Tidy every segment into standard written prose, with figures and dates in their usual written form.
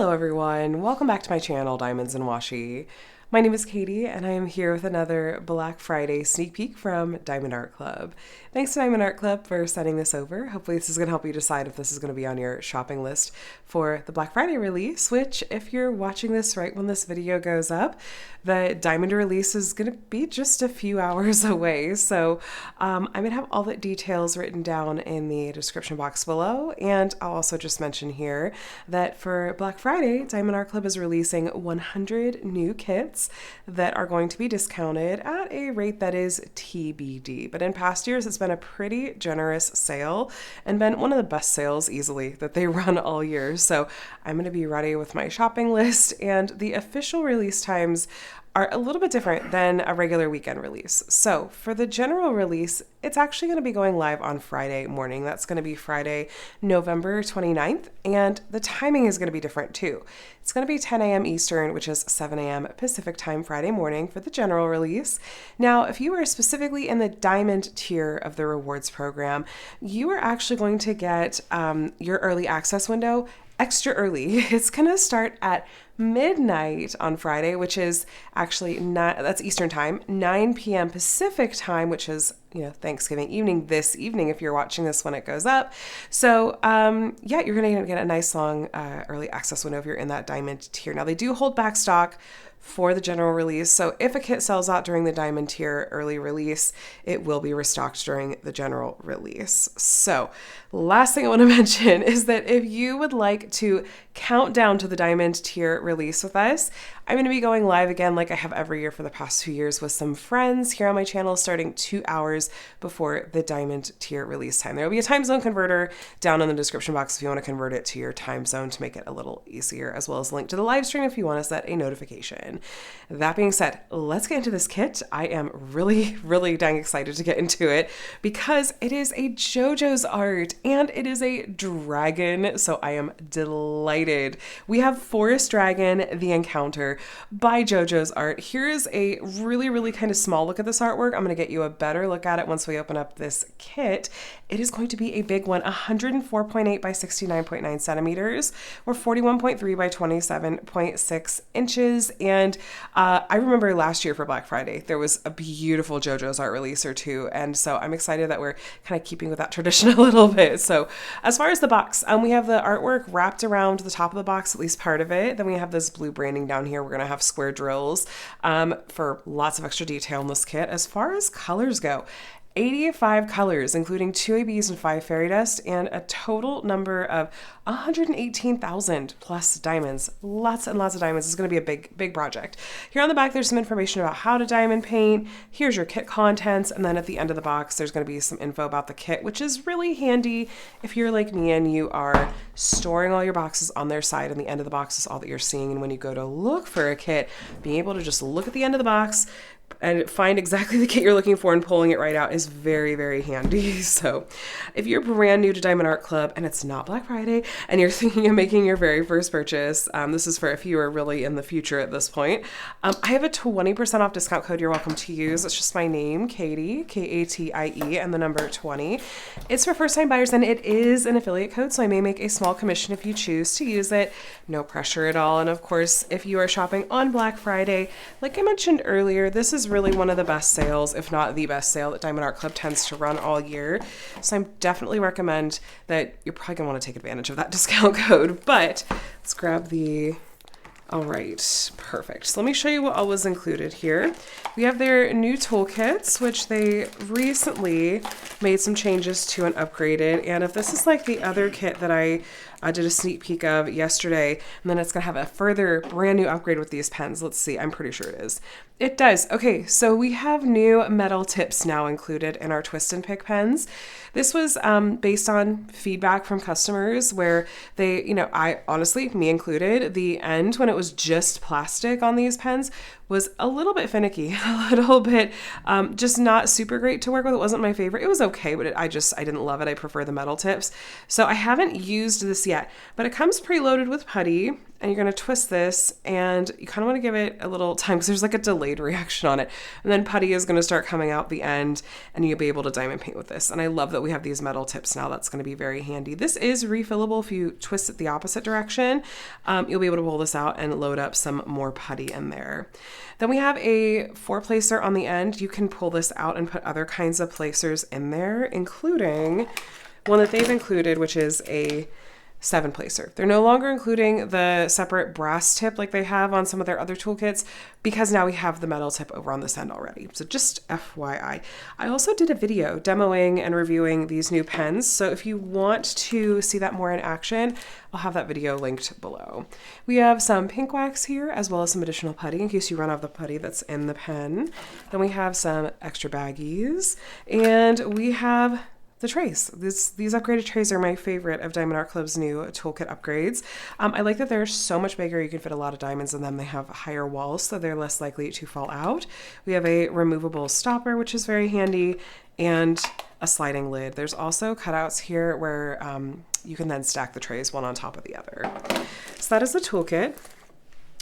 Hello everyone, welcome back to my channel, Diamonds and Washi. My name is Katie and I am here with another Black Friday sneak peek from Diamond Art Club. Thanks to Diamond Art Club for sending this over. Hopefully this is going to help you decide if this is going to be on your shopping list for the Black Friday release, which if you're watching this right when this video goes up, the Diamond release is going to be just a few hours away. So I'm going to have all the details written down in the description box below. And I'll also just mention here that for Black Friday, Diamond Art Club is releasing 100 new kits that are going to be discounted at a rate that is TBD. But in past years, it's been a pretty generous sale and been one of the best sales easily that they run all year. So I'm going to be ready with my shopping list, and the official release times are a little bit different than a regular weekend release. So for the general release, it's actually going to be going live on Friday morning. That's going to be Friday, November 29th, and the timing is going to be different too. It's going to be 10 a.m. Eastern, which is 7 a.m. Pacific time Friday morning for the general release. Now, if you are specifically in the diamond tier of the rewards program, you are actually going to get your early access window extra early. It's going to start at midnight on Friday, which is actually that's Eastern time, 9 p.m. Pacific time, which is, Thanksgiving evening this evening if you're watching this when it goes up. So yeah, you're going to get a nice long early access window if you're in that diamond tier. Now they do hold back stock for the general release. So if a kit sells out during the diamond tier early release, it will be restocked during the general release. So last thing I want to mention is that if you would like to count down to the diamond tier release with us, I'm going to be going live again like I have every year for the past 2 years with some friends here on my channel starting 2 hours before the diamond tier release time. There will be a time zone converter down in the description box if you want to convert it to your time zone to make it a little easier, as well as a link to the live stream if you want to set a notification. That being said, let's get into this kit. I am really, really dang excited to get into it because it is a JoJoes Art and it is a dragon, so I am delighted. We have Forest Dragon, The Encounter by JoJoes Art. Here's a really, really kind of small look at this artwork. I'm going to get you a better look at it once we open up this kit. It is going to be a big one, 104.8 by 69.9 centimeters, or 41.3 by 27.6 inches. And I remember last year for Black Friday, there was a beautiful JoJo's Art release or two. And so I'm excited that we're kind of keeping with that tradition a little bit. So as far as the box, we have the artwork wrapped around the top of the box, at least part of it. Then we have this blue branding down here. We're going to have square drills for lots of extra detail in this kit. As far as colors go, 85 colors, including 2 ABs and 5 fairy dust, and a total number of 118,000 plus diamonds. Lots and lots of diamonds. It's going to be a big, big project. Here on the back, there's some information about how to diamond paint. Here's your kit contents. And then at the end of the box, there's going to be some info about the kit, which is really handy if you're like me and you are storing all your boxes on their side and the end of the box is all that you're seeing. And when you go to look for a kit, being able to just look at the end of the box and find exactly the kit you're looking for and pulling it right out is very, very handy. So if you're brand new to Diamond Art Club and it's not Black Friday and you're thinking of making your very first purchase, this is for if you are really in the future at this point, I have a 20% off discount code you're welcome to use. It's just my name, Katie, Katie, and the number 20. It's for first-time buyers and it is an affiliate code, so I may make a small commission if you choose to use it. No pressure at all. And of course, if you are shopping on Black Friday, like I mentioned earlier, this is really one of the best sales, if not the best sale that Diamond Art Club tends to run all year. So I definitely recommend that you're probably gonna want to take advantage of that discount code. But let's grab the, all right, perfect. So let me show you what all was included here. We have their new toolkits, which they recently made some changes to and upgraded. And if this is like the other kit that I did a sneak peek of yesterday, and then it's gonna have a further brand new upgrade with these pens. Let's see, I'm pretty sure it is. It does. Okay, so we have new metal tips now included in our twist and pick pens. This was based on feedback from customers where they, I honestly, me included, the end when it was just plastic on these pens was a little bit finicky, a little bit just not super great to work with. It wasn't my favorite. It was okay, but I didn't love it. I prefer the metal tips. So I haven't used this yet, but it comes preloaded with putty and you're going to twist this, and you kind of want to give it a little time because there's like a delayed reaction on it. And then putty is going to start coming out the end, and you'll be able to diamond paint with this. And I love that we have these metal tips now. That's going to be very handy. This is refillable. If you twist it the opposite direction, you'll be able to pull this out and load up some more putty in there. Then we have a 4-placer on the end. You can pull this out and put other kinds of placers in there, including one that they've included, which is a 7-placer. They're no longer including the separate brass tip like they have on some of their other toolkits because now we have the metal tip over on this end already. So just FYI. I also did a video demoing and reviewing these new pens. So if you want to see that more in action, I'll have that video linked below. We have some pink wax here as well as some additional putty in case you run out of the putty that's in the pen. Then we have some extra baggies, and we have the trays. These upgraded trays are my favorite of Diamond Art Club's new toolkit upgrades. I like that they're so much bigger. You can fit a lot of diamonds in them. They have higher walls, so they're less likely to fall out. We have a removable stopper, which is very handy, and a sliding lid. There's also cutouts here where you can then stack the trays one on top of the other. So that is the toolkit.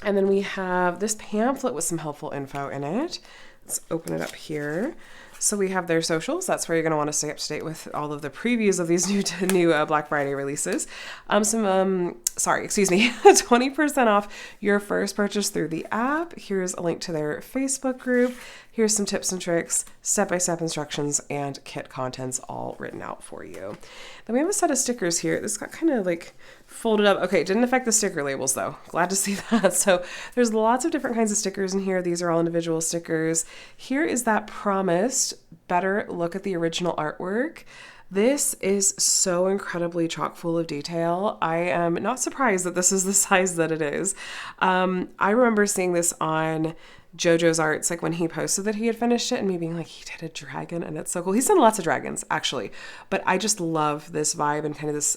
And then we have this pamphlet with some helpful info in it. Let's open it up here. So we have their socials. That's where you're going to want to stay up to date with all of the previews of these new Black Friday releases. 20% off your first purchase through the app. Here's a link to their Facebook group. Here's some tips and tricks, step-by-step instructions, and kit contents all written out for you. Then we have a set of stickers here. This got kind of like folded up. Okay, it didn't affect the sticker labels though. Glad to see that. So there's lots of different kinds of stickers in here. These are all individual stickers. Here is that promised better look at the original artwork. This is so incredibly chock full of detail. I am not surprised that this is the size that it is. I remember seeing this on JoJoes Art's, like when he posted that he had finished it and me being like, he did a dragon and it's so cool. He's done lots of dragons actually, but I just love this vibe and kind of this,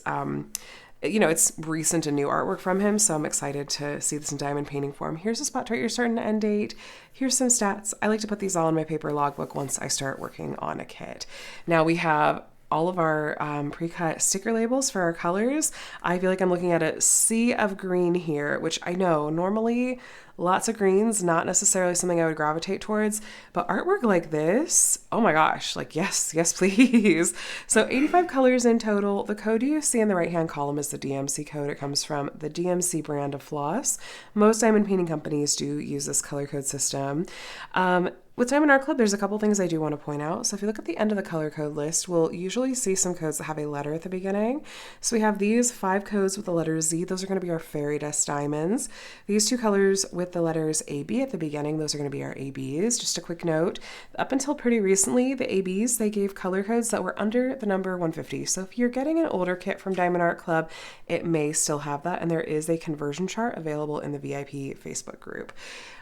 it's recent and new artwork from him. So I'm excited to see this in diamond painting form. Here's a spot to write your start and end date. Here's some stats. I like to put these all in my paper logbook once I start working on a kit. Now we have all of our pre-cut sticker labels for our colors. I feel like I'm looking at a sea of green here, which I know normally lots of greens, not necessarily something I would gravitate towards, but artwork like this, oh my gosh, like yes, please. So 85 colors in total. The code you see in the right-hand column is the DMC code. It comes from the DMC brand of floss. Most diamond painting companies do use this color code system. With Diamond Art Club, there's a couple things I do want to point out. So if you look at the end of the color code list, we'll usually see some codes that have a letter at the beginning. So we have these 5 codes with the letter Z. Those are going to be our fairy dust diamonds. These 2 colors with the letters AB at the beginning, those are going to be our ABs. Just a quick note, up until pretty recently, the ABs, they gave color codes that were under the number 150. So if you're getting an older kit from Diamond Art Club, it may still have that. And there is a conversion chart available in the VIP Facebook group.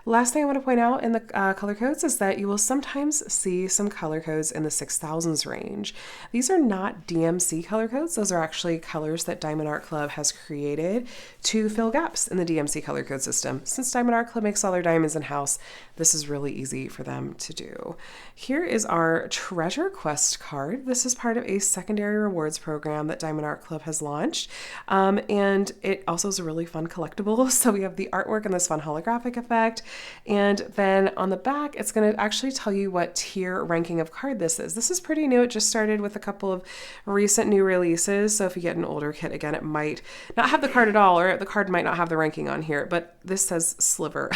Last thing I want to point out in the color codes is that you will sometimes see some color codes in the 6000s range. These are not DMC color codes. Those are actually colors that Diamond Art Club has created to fill gaps in the DMC color code system. Since Diamond Art Club makes all their diamonds in-house, this is really easy for them to do. Here is our Treasure Quest card. This is part of a secondary rewards program that Diamond Art Club has launched. And it also is a really fun collectible. So we have the artwork and this fun holographic effect. And then on the back, it's going to actually tell you what tier ranking of card this is. This is pretty new. It just started with a couple of recent new releases. So if you get an older kit, again, it might not have the card at all, or the card might not have the ranking on here, but this says Sliver.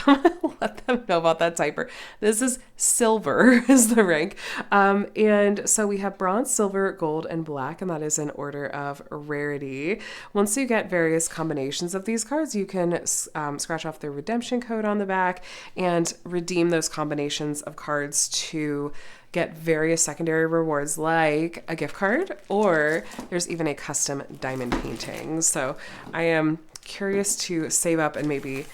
Let them know about that typer. This is silver is the rank. And so we have bronze, silver, gold, and black, and that is in order of rarity. Once you get various combinations of these cards, you can scratch off the redemption code on the back and redeem those combinations of cards to get various secondary rewards like a gift card, or there's even a custom diamond painting. So I am curious to save up and maybe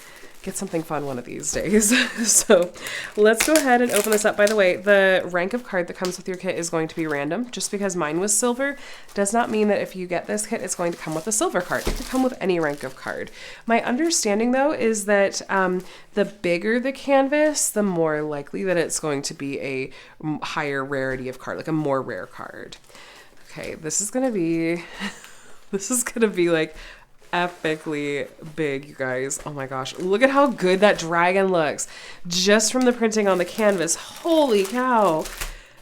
get something fun one of these days. So let's go ahead and open this up. By the way, the rank of card that comes with your kit is going to be random. Just because mine was silver does not mean that if you get this kit, it's going to come with a silver card. It could come with any rank of card. My understanding though is that the bigger the canvas, the more likely that it's going to be a higher rarity of card, like a more rare card. Okay, this is gonna be like epically big, you guys. Oh my gosh. Look at how good that dragon looks just from the printing on the canvas. Holy cow.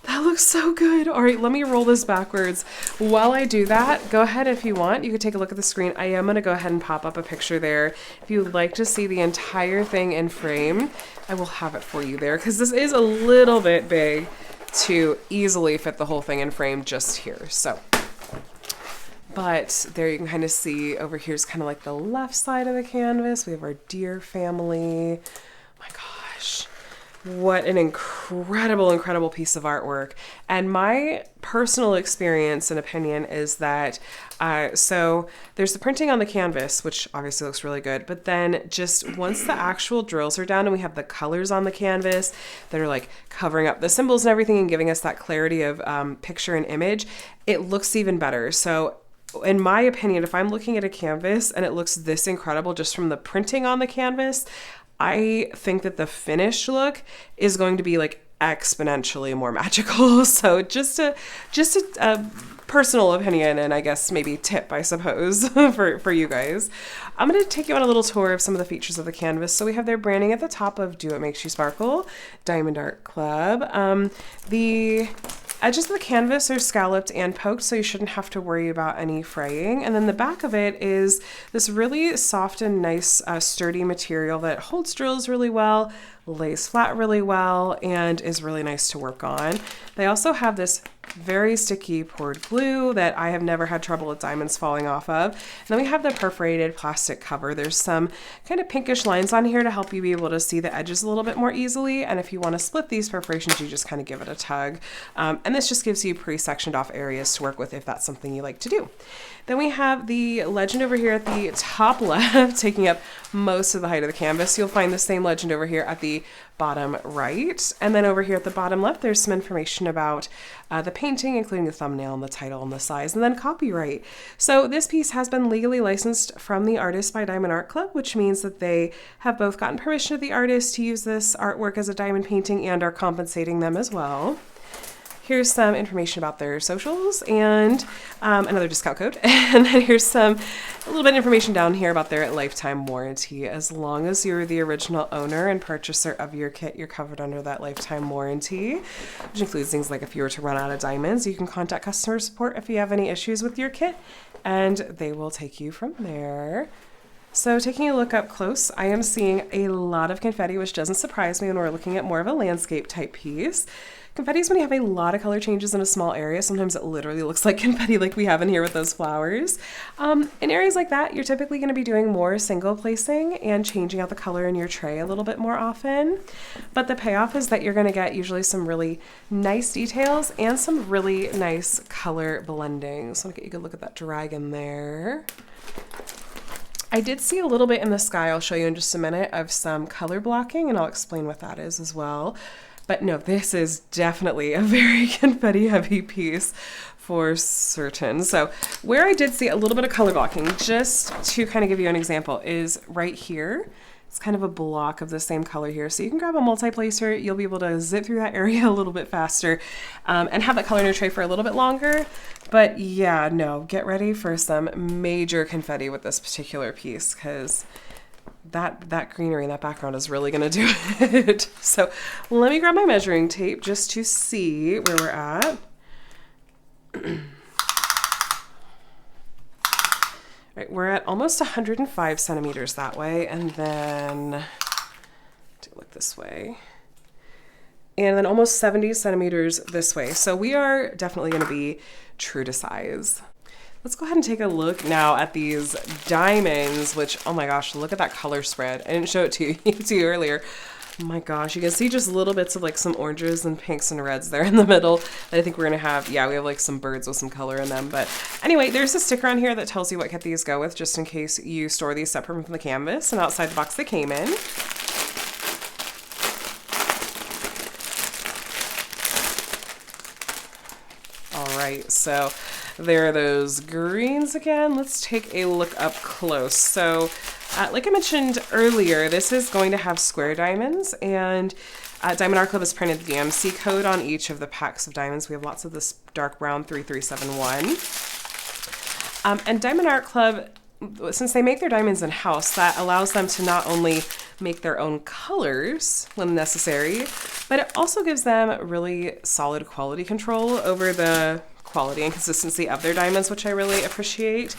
That looks so good. All right, let me roll this backwards. While I do that, go ahead if you want. You could take a look at the screen. I am going to go ahead and pop up a picture there. If you would like to see the entire thing in frame, I will have it for you there because this is a little bit big to easily fit the whole thing in frame just here. So, but there you can kind of see over here is kind of like the left side of the canvas. We have our deer family. Oh my gosh. What an incredible piece of artwork. And my personal experience and opinion is that, so there's the printing on the canvas, which obviously looks really good, but then just once the actual drills are done and we have the colors on the canvas that are like covering up the symbols and everything and giving us that clarity of picture and image, it looks even better. So in my opinion, if I'm looking at a canvas and it looks this incredible just from the printing on the canvas, I think that the finished look is going to be like exponentially more magical. So just a personal opinion and I guess maybe tip, I suppose, for you guys. I'm going to take you on a little tour of some of the features of the canvas. So we have their branding at the top of Do What Makes You Sparkle, Diamond Art Club. The edges of the canvas are scalloped and poked, so you shouldn't have to worry about any fraying. And then the back of it is this really soft and nice sturdy material that holds drills really well, lays flat really well, and is really nice to work on. They also have this very sticky poured glue that I have never had trouble with diamonds falling off of. And then we have the perforated plastic cover. There's some kind of pinkish lines on here to help you be able to see the edges a little bit more easily. And if you want to split these perforations, you just kind of give it a tug. And this just gives you pre-sectioned off areas to work with if that's something you like to do. Then we have the legend over here at the top left, taking up most of the height of the canvas. You'll find the same legend over here at the bottom right. And then over here at the bottom left, there's some information about the painting, including the thumbnail and the title and the size, and then copyright. So this piece has been legally licensed from the artist by Diamond Art Club, which means that they have both gotten permission of the artist to use this artwork as a diamond painting and are compensating them as well. Here's some information about their socials and another discount code. And then here's a little bit of information down here about their lifetime warranty. As long as you're the original owner and purchaser of your kit, you're covered under that lifetime warranty, which includes things like if you were to run out of diamonds, you can contact customer support if you have any issues with your kit, and they will take you from there. So taking a look up close, I am seeing a lot of confetti, which doesn't surprise me when we're looking at more of a landscape type piece. Confetti is when you have a lot of color changes in a small area. Sometimes it literally looks like confetti like we have in here with those flowers. In areas like that, you're typically going to be doing more single placing and changing out the color in your tray a little bit more often. But the payoff is that you're going to get usually some really nice details and some really nice color blending. So I'm going to get you a good look at that dragon there. I did see a little bit in the sky, I'll show you in just a minute, of some color blocking, and I'll explain what that is as well. But no, this is definitely a very confetti heavy piece for certain. So where I did see a little bit of color blocking, just to kind of give you an example, is right here. It's kind of a block of the same color here. So you can grab a multi-placer, you'll be able to zip through that area a little bit faster and have that color in your tray for a little bit longer. But yeah, no, get ready for some major confetti with this particular piece because that greenery in that background is really gonna do it. So let me grab my measuring tape just to see where we're at. Right, we're at almost 105 centimeters that way, and then take a look this way, and then almost 70 centimeters this way. So we are definitely going to be true to size. Let's go ahead and take a look now at these diamonds, which, oh my gosh, look at that color spread. I didn't show it to you earlier. Oh my gosh, you can see just little bits of like some oranges and pinks and reds there in the middle. I think we're gonna have, yeah, we have like some birds with some color in them. But anyway, there's a sticker on here that tells you what kit these go with, just in case you store these separate from the canvas and outside the box they came in. All right, so there are those greens again. Let's take a look up close. So like I mentioned earlier, this is going to have square diamonds, and Diamond Art Club has printed the DMC code on each of the packs of diamonds. We have lots of this dark brown 3371. And Diamond Art Club since they make their diamonds in-house, that allows them to not only make their own colors when necessary, but it also gives them really solid quality control over the quality and consistency of their diamonds, which I really appreciate.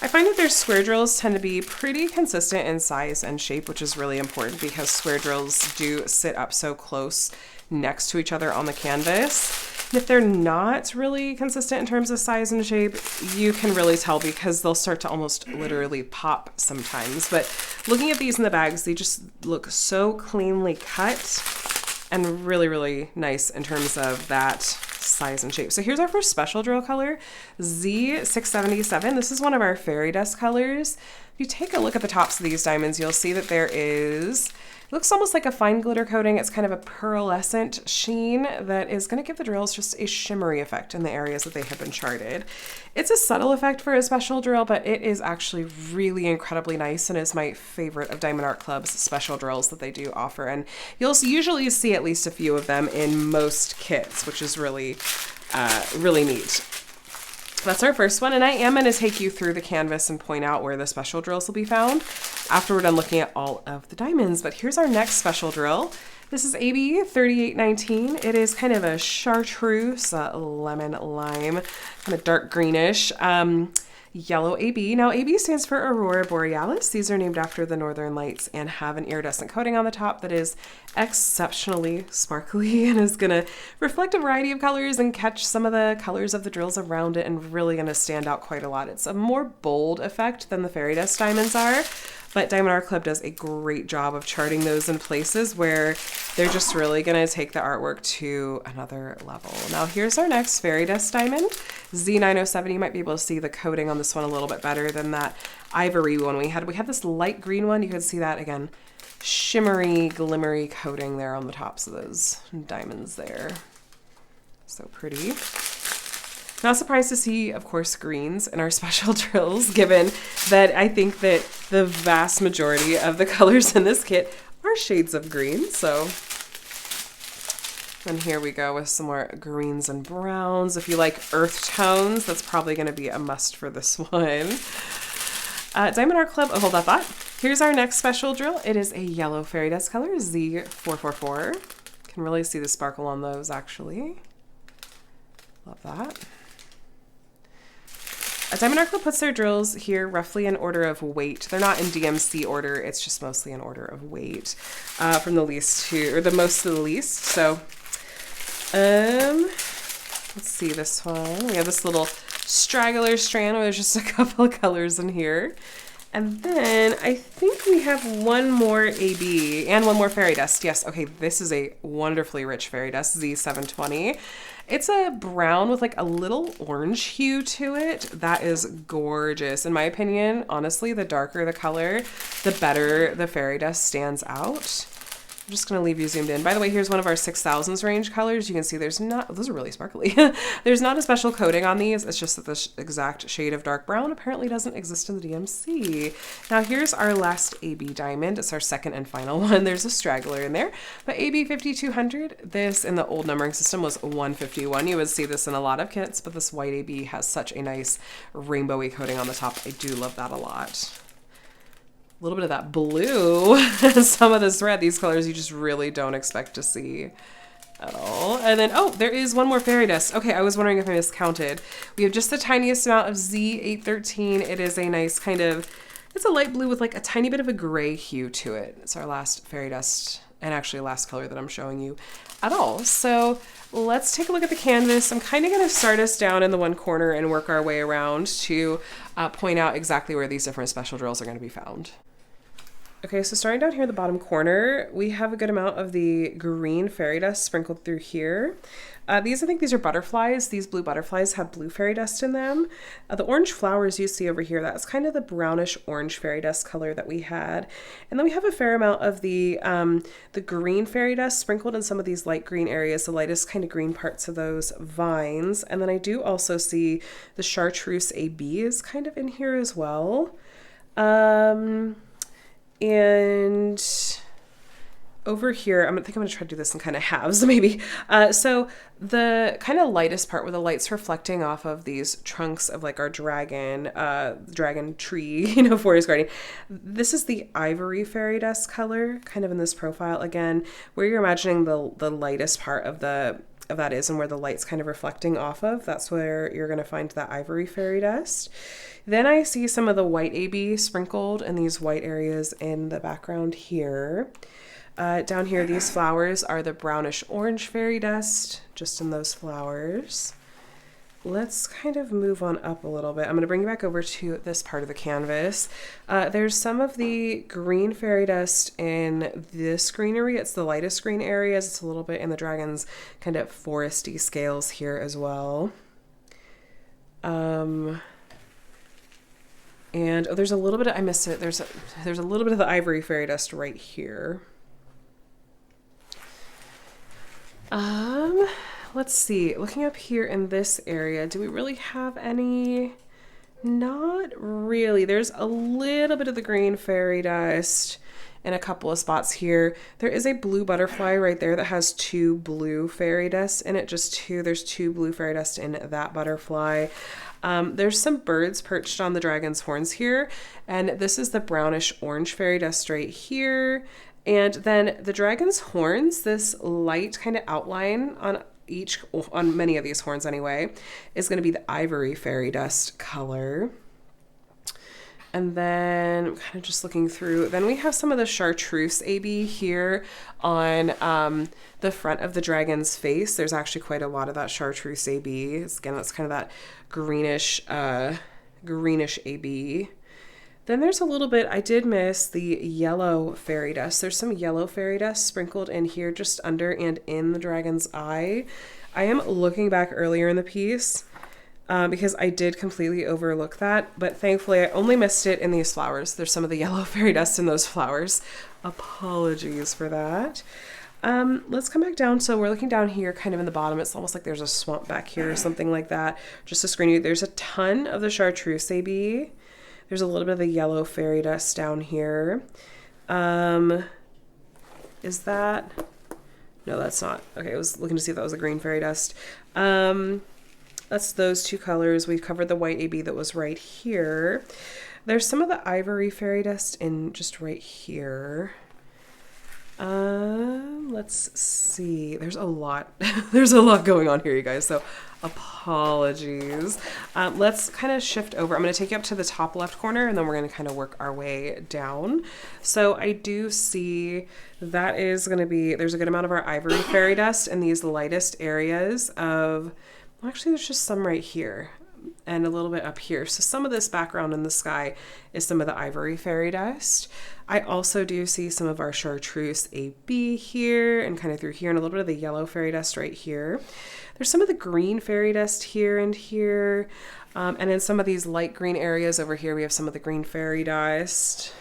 I find that their square drills tend to be pretty consistent in size and shape, which is really important because square drills do sit up so close next to each other on the canvas. And if they're not really consistent in terms of size and shape, you can really tell because they'll start to almost literally pop sometimes. But looking at these in the bags, they just look so cleanly cut and really, really nice in terms of that size and shape. So here's our first special drill color, Z677. This is one of our fairy dust colors. If you take a look at the tops of these diamonds, you'll see that there is, it looks almost like a fine glitter coating. It's kind of a pearlescent sheen that is going to give the drills just a shimmery effect in the areas that they have been charted. It's a subtle effect for a special drill, but it is actually really incredibly nice and is my favorite of Diamond Art Club's special drills that they do offer. And you'll usually see at least a few of them in most kits, which is really, really neat. That's our first one, and I am going to take you through the canvas and point out where the special drills will be found after we're done looking at all of the diamonds. But here's our next special drill. This is AB 3819. It is kind of a chartreuse, lemon lime, kind of dark greenish, yellow AB. Now AB stands for Aurora Borealis. These are named after the Northern Lights and have an iridescent coating on the top that is exceptionally sparkly and is going to reflect a variety of colors and catch some of the colors of the drills around it and really going to stand out quite a lot. It's a more bold effect than the fairy dust diamonds are, but Diamond Art Club does a great job of charting those in places where they're just really going to take the artwork to another level. Now here's our next fairy dust diamond, Z907. You might be able to see the coating on this one a little bit better than that ivory one we had. We had this light green one. You could see that again, shimmery, glimmery coating there on the tops of those diamonds there. So pretty. Not surprised to see, of course, greens in our special drills, given that I think that the vast majority of the colors in this kit are shades of green. So, and here we go with some more greens and browns. If you like earth tones, that's probably going to be a must for this one. Diamond Art Club, hold that thought. Here's our next special drill. It is a yellow fairy dust color, Z444. Can really see the sparkle on those, actually. Love that. Diamond Art Club puts their drills here roughly in order of weight. They're not in DMC order. It's just mostly in order of weight, from the least to, or the most to the least. So, let's see this one. We have this little straggler strand where there's just a couple of colors in here. And then I think we have one more AB and one more fairy dust. Yes, okay, this is a wonderfully rich fairy dust, Z720. It's a brown with like a little orange hue to it. That is gorgeous. In my opinion, honestly, the darker the color, the better the fairy dust stands out. I'm just going to leave you zoomed in. By the way, here's one of our 6000s range colors. You can see there's not, those are really sparkly. There's not a special coating on these. It's just that this exact shade of dark brown apparently doesn't exist in the DMC. Now here's our last AB diamond. It's our second and final one. There's a straggler in there, but AB 5200, this in the old numbering system was 151. You would see this in a lot of kits, but this white AB has such a nice rainbowy coating on the top. I do love that a lot. A little bit of that blue, some of this red, these colors you just really don't expect to see at all. And then, oh, there is one more fairy dust. Okay, I was wondering if I miscounted. We have just the tiniest amount of Z813. It is a nice kind of, it's a light blue with like a tiny bit of a gray hue to it. It's our last fairy dust and actually last color that I'm showing you at all. So let's take a look at the canvas. I'm kind of going to start us down in the one corner and work our way around to point out exactly where these different special drills are going to be found. Okay, so starting down here in the bottom corner, we have a good amount of the green fairy dust sprinkled through here. I think these are butterflies. These blue butterflies have blue fairy dust in them. The orange flowers you see over here, that's kind of the brownish orange fairy dust color that we had. And then we have a fair amount of the green fairy dust sprinkled in some of these light green areas, the lightest kind of green parts of those vines. And then I do also see the chartreuse AB is kind of in here as well. And over here, I think I'm gonna try to do this in kind of halves maybe. So the kind of lightest part where the light's reflecting off of these trunks of like our dragon tree, you know, forest garden. This is the ivory fairy dust color, kind of in this profile again, where you're imagining the lightest part of that is and where the light's kind of reflecting off of. That's where you're gonna find that ivory fairy dust. Then I see some of the white AB sprinkled in these white areas in the background here. Down here, these flowers are the brownish orange fairy dust, just in those flowers. Let's kind of move on up a little bit. I'm going to bring you back over to this part of the canvas. There's some of the green fairy dust in this greenery. It's the lightest green areas. It's a little bit in the dragon's kind of foresty scales here as well. And oh, there's a little bit of, I missed it. There's a little bit of the ivory fairy dust right here. Let's see, looking up here in this area, do we really have any? Not really. There's a little bit of the green fairy dust in a couple of spots here. There is a blue butterfly right there that has two blue fairy dust in it, there's two blue fairy dust in that butterfly. There's some birds perched on the dragon's horns here, and this is the brownish orange fairy dust right here. And then the dragon's horns, this light kind of outline on many of these horns anyway, is going to be the ivory fairy dust color. And then I'm kind of just looking through, then we have some of the chartreuse AB here on the front of the dragon's face. There's actually quite a lot of that chartreuse AB. Again, that's kind of that greenish AB. Then there's a little bit, I did miss the yellow fairy dust. There's some yellow fairy dust sprinkled in here just under and in the dragon's eye. I am looking back earlier in the piece because I did completely overlook that, but thankfully I only missed it in these flowers. There's some of the yellow fairy dust in those flowers. Apologies for that. Let's come back down. So we're looking down here kind of in the bottom. It's almost like there's a swamp back here or something like that. Just to screen you, there's a ton of the chartreuse AB. There's a little bit of the yellow fairy dust down here. Is that? No, that's not. Okay, I was looking to see if that was a green fairy dust. That's those two colors. We've covered the white AB that was right here. There's some of the ivory fairy dust in just right here. Let's see. There's a lot. There's a lot going on here, you guys. So apologies. Let's kind of shift over. I'm going to take you up to the top left corner, and then we're going to kind of work our way down. So I do see that is going to be, there's a good amount of our ivory fairy dust in these lightest areas of, well, actually there's just some right here and a little bit up here. So some of this background in the sky is some of the ivory fairy dust. I also do see some of our chartreuse AB here and kind of through here, and a little bit of the yellow fairy dust right here. There's some of the green fairy dust here and here. And in some of these light green areas over here, we have some of the green fairy dust.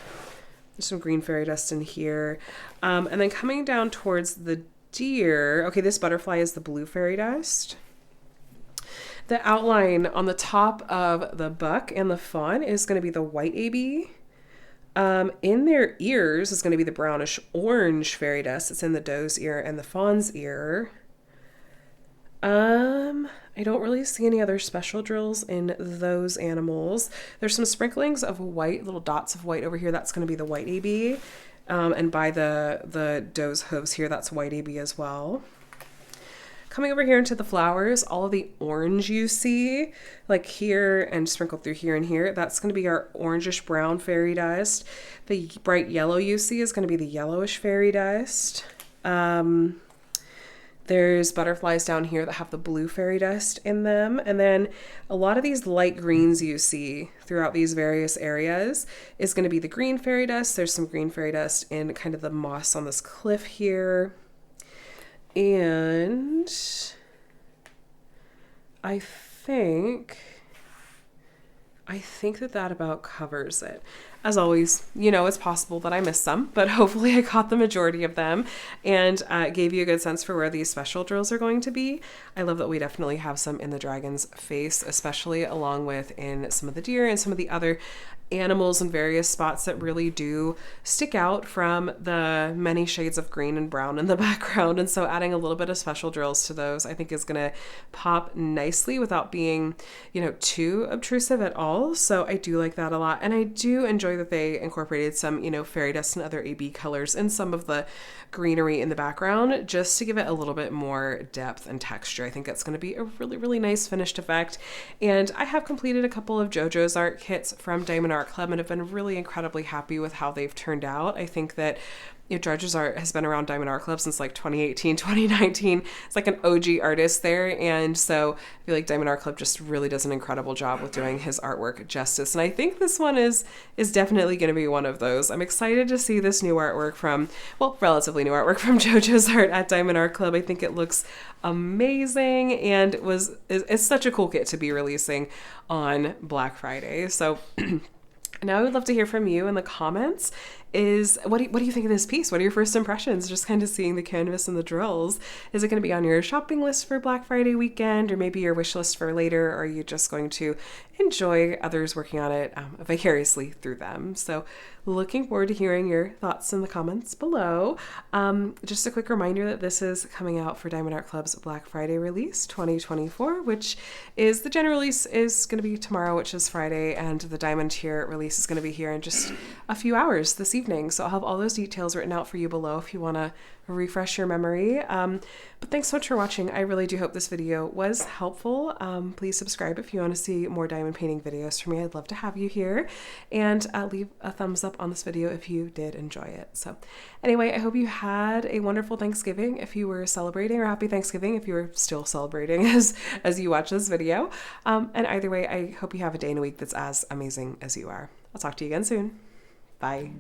There's some green fairy dust in here. And then coming down towards the deer, okay, this butterfly is the blue fairy dust. The outline on the top of the buck and the fawn is going to be the white AB. In their ears is going to be the brownish orange fairy dust. It's in the doe's ear and the fawn's ear. I don't really see any other special drills in those animals. There's some sprinklings of white, little dots of white over here. That's going to be the white AB. And by the doe's hooves here, that's white AB as well. Coming over here into the flowers, all of the orange you see, like here and sprinkled through here and here, that's going to be our orangish brown fairy dust. The bright yellow you see is going to be the yellowish fairy dust. There's butterflies down here that have the blue fairy dust in them. And then a lot of these light greens you see throughout these various areas is going to be the green fairy dust. There's some green fairy dust in kind of the moss on this cliff here. And I think that about covers it. As always, you know, it's possible that I missed some, but hopefully I caught the majority of them and gave you a good sense for where these special drills are going to be. I love that we definitely have some in the dragon's face, especially along with in some of the deer and some of the other animals in various spots that really do stick out from the many shades of green and brown in the background. And so adding a little bit of special drills to those, I think, is going to pop nicely without being, too obtrusive at all. So I do like that a lot. And I do enjoy that they incorporated some, fairy dust and other AB colors in some of the greenery in the background, just to give it a little bit more depth and texture. I think that's going to be a really, really nice finished effect. And I have completed a couple of JoJoes Art kits from Diamond Art Club and have been really incredibly happy with how they've turned out. I think that JoJoes Art has been around Diamond Art Club since like 2018, 2019. It's like an OG artist there. And so I feel like Diamond Art Club just really does an incredible job with doing his artwork justice. And I think this one is definitely going to be one of those. I'm excited to see this new artwork relatively new artwork from JoJoes Art at Diamond Art Club. I think it looks amazing and it's such a cool kit to be releasing on Black Friday. So now I would love to hear from you in the comments. What do you think of this piece? What are your first impressions? Just kind of seeing the canvas and the drills. Is it going to be on your shopping list for Black Friday weekend, or maybe your wish list for later? Or are you just going to enjoy others working on it vicariously through them? So looking forward to hearing your thoughts in the comments below. Just a quick reminder that this is coming out for Diamond Art Club's Black Friday release 2024, which is the general release is going to be tomorrow, which is Friday, and the Diamond tier release is going to be here in just a few hours this evening. So I'll have all those details written out for you below if you want to refresh your memory. But thanks so much for watching. I really do hope this video was helpful. Please subscribe if you want to see more diamond painting videos from me. I'd love to have you here, and leave a thumbs up on this video if you did enjoy it. So anyway, I hope you had a wonderful Thanksgiving if you were celebrating, or happy Thanksgiving if you were still celebrating as you watch this video. And either way, I hope you have a day and a week that's as amazing as you are. I'll talk to you again soon. Bye.